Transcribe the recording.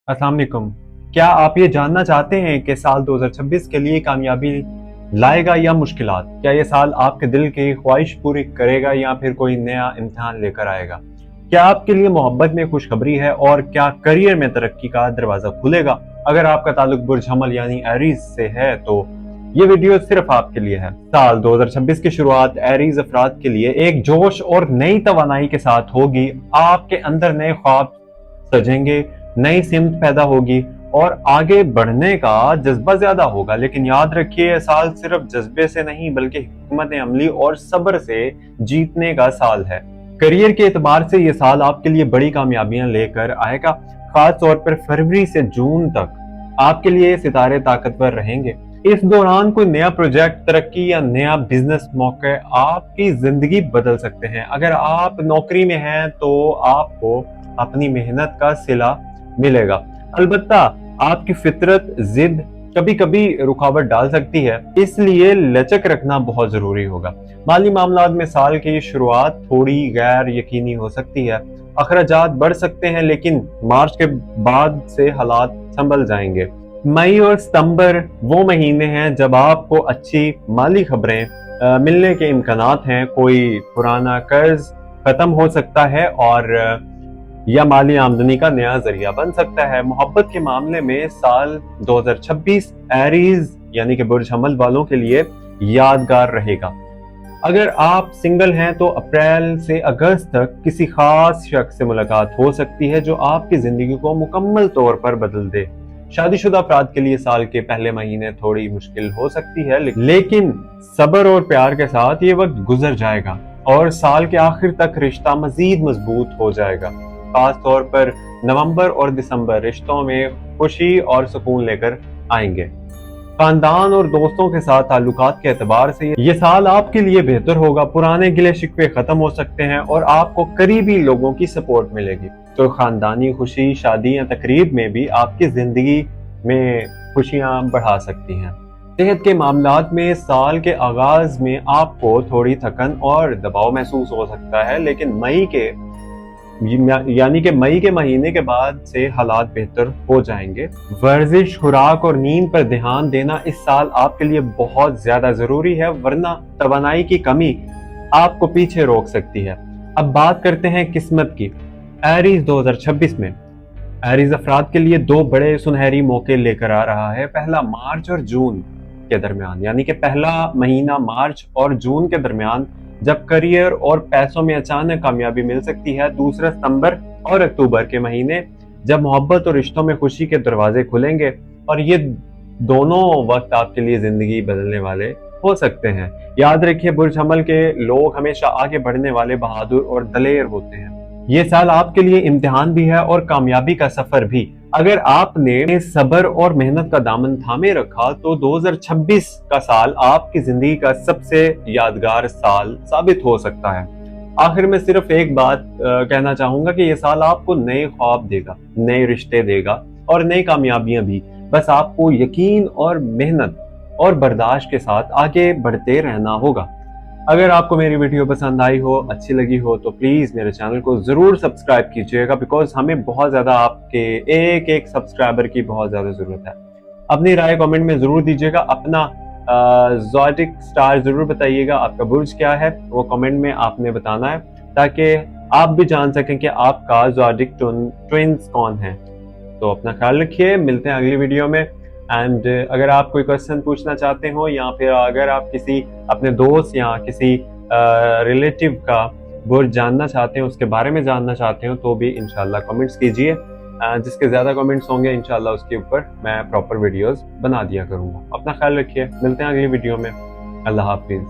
अस्सलाम वालेकुम। क्या आप ये जानना चाहते हैं कि साल 2026 के लिए कामयाबी लाएगा या मुश्किलात? क्या ये साल आपके दिल की ख्वाहिश पूरी करेगा या फिर कोई नया इम्तिहान लेकर आएगा? क्या आपके लिए मोहब्बत में खुशखबरी है और क्या करियर में तरक्की का दरवाजा खुलेगा? अगर आपका ताल्लुक बुर्ज हमल यानी एरीज से है तो ये वीडियो सिर्फ आपके लिए है। साल 2026 की शुरुआत एरीज अफराद के लिए एक जोश और नई तवानाई के साथ होगी। आपके अंदर नए ख्वाब सजेंगे, नई सिमत पैदा होगी और आगे बढ़ने का जज्बा ज्यादा होगा। लेकिन याद रखिए, यह साल सिर्फ जज्बे से नहीं बल्कि हिकमत अमली और सब्र से जीतने का साल है। करियर के एतबार से यह साल आपके लिए बड़ी कामयाबियां लेकर आएगा। खास तौर पर फरवरी से जून तक आपके लिए सितारे ताकतवर रहेंगे। इस दौरान कोई नया प्रोजेक्ट, तरक्की या नया बिजनेस मौके आपकी जिंदगी बदल सकते हैं। अगर आप नौकरी में हैं तो आपको अपनी मेहनत का सिला मिलेगा। अलबत्ता आपकी फितरत जिद कभी कभी रुकावट डाल सकती है, इसलिए लचक रखना बहुत जरूरी होगा। माली मामलात में साल की शुरुआत थोड़ी गैर यकीनी हो सकती है। अखराजात बढ़ सकते हैं, लेकिन मार्च के बाद से हालात संभल जाएंगे। मई और सितंबर वो महीने हैं जब आपको अच्छी माली खबरें मिलने के इम्कानात हैं। कोई पुराना कर्ज खत्म हो सकता है और या माली आमदनी का नया जरिया बन सकता है। मोहब्बत के मामले में साल 2026 एरीज यानी कि बुर्ज हमल वालों के लिए यादगार रहेगा। अगर आप सिंगल हैं तो अप्रैल से अगस्त तक किसी खास शख्स से मुलाकात हो सकती है जो आपकी जिंदगी को मुकम्मल तौर पर बदल दे। शादीशुदा अफराद के लिए साल के पहले महीने थोड़ी मुश्किल हो सकती है, लेकिन सब्र और प्यार के साथ ये वक्त गुजर जाएगा और साल के आखिर तक रिश्ता मजीद मजबूत हो जाएगा। खास तौर पर नवंबर और दिसंबर रिश्तों में खुशी और सुकून लेकर आएंगे। खानदान और दोस्तों के साथ ताल्लुकात के एतबार से ये साल आपके लिए बेहतर होगा। पुराने गिले शिकवे खत्म हो सकते हैं और आपको करीबी लोगों की सपोर्ट मिलेगी। तो खानदानी खुशी, शादी या तकरीब में भी आपकी जिंदगी में खुशियां बढ़ा सकती हैं। सेहत के मामलात में साल के आगाज में आपको थोड़ी थकन और दबाव महसूस हो सकता है, लेकिन मई के महीने के बाद से हालात बेहतर हो जाएंगे। वर्जिश, खुराक और नींद पर ध्यान देना इस साल आपके लिए बहुत ज्यादा जरूरी है, वरना तवानाई की कमी आपको पीछे रोक सकती है। अब बात करते हैं किस्मत की। एरीज 2026 में एरीज अफराद के लिए दो बड़े सुनहरी मौके लेकर आ रहा है। पहला मार्च और जून के दरमियान, यानी कि पहला महीना मार्च और जून के दरमियान जब करियर और पैसों में अचानक कामयाबी मिल सकती है। दूसरा सितंबर और अक्टूबर के महीने जब मोहब्बत और रिश्तों में खुशी के दरवाजे खुलेंगे और ये दोनों वक्त आपके लिए जिंदगी बदलने वाले हो सकते हैं। याद रखिए, बुर्ज हमल के लोग हमेशा आगे बढ़ने वाले, बहादुर और दलेर होते हैं। ये साल आपके लिए इम्तिहान भी है और कामयाबी का सफर भी। अगर आपने सब्र और मेहनत का दामन थामे रखा तो 2026 का साल आपकी जिंदगी का सबसे यादगार साल साबित हो सकता है। आखिर में सिर्फ एक बात कहना चाहूंगा कि ये साल आपको नए ख्वाब देगा, नए रिश्ते देगा और नई कामयाबियां भी। बस आपको यकीन और मेहनत और बर्दाश्त के साथ आगे बढ़ते रहना होगा। अगर आपको मेरी वीडियो पसंद आई हो, अच्छी लगी हो, तो प्लीज मेरे चैनल को जरूर सब्सक्राइब कीजिएगा, बिकॉज हमें बहुत ज्यादा आपके एक एक सब्सक्राइबर की बहुत ज्यादा जरूरत है। अपनी राय कमेंट में जरूर दीजिएगा। अपना ज़ोडिक स्टार जरूर बताइएगा, आपका बुर्ज क्या है वो कमेंट में आपने बताना है, ताकि आप भी जान सकें कि आपका ज़ोडिक ट्विंस कौन है। तो अपना ख्याल रखिए, मिलते हैं अगली वीडियो में। एंड अगर आप कोई क्वेश्चन पूछना चाहते हो या फिर अगर आप किसी अपने दोस्त या किसी रिलेटिव का बुर्ज जानना चाहते हो, उसके बारे में जानना चाहते हो, तो भी इंशाल्लाह कमेंट्स कीजिए। जिसके ज्यादा कमेंट्स होंगे इंशाल्लाह उसके ऊपर मैं प्रॉपर वीडियोस बना दिया करूंगा। अपना ख्याल रखिए, मिलते हैं अगली वीडियो में। अल्लाह हाफिज।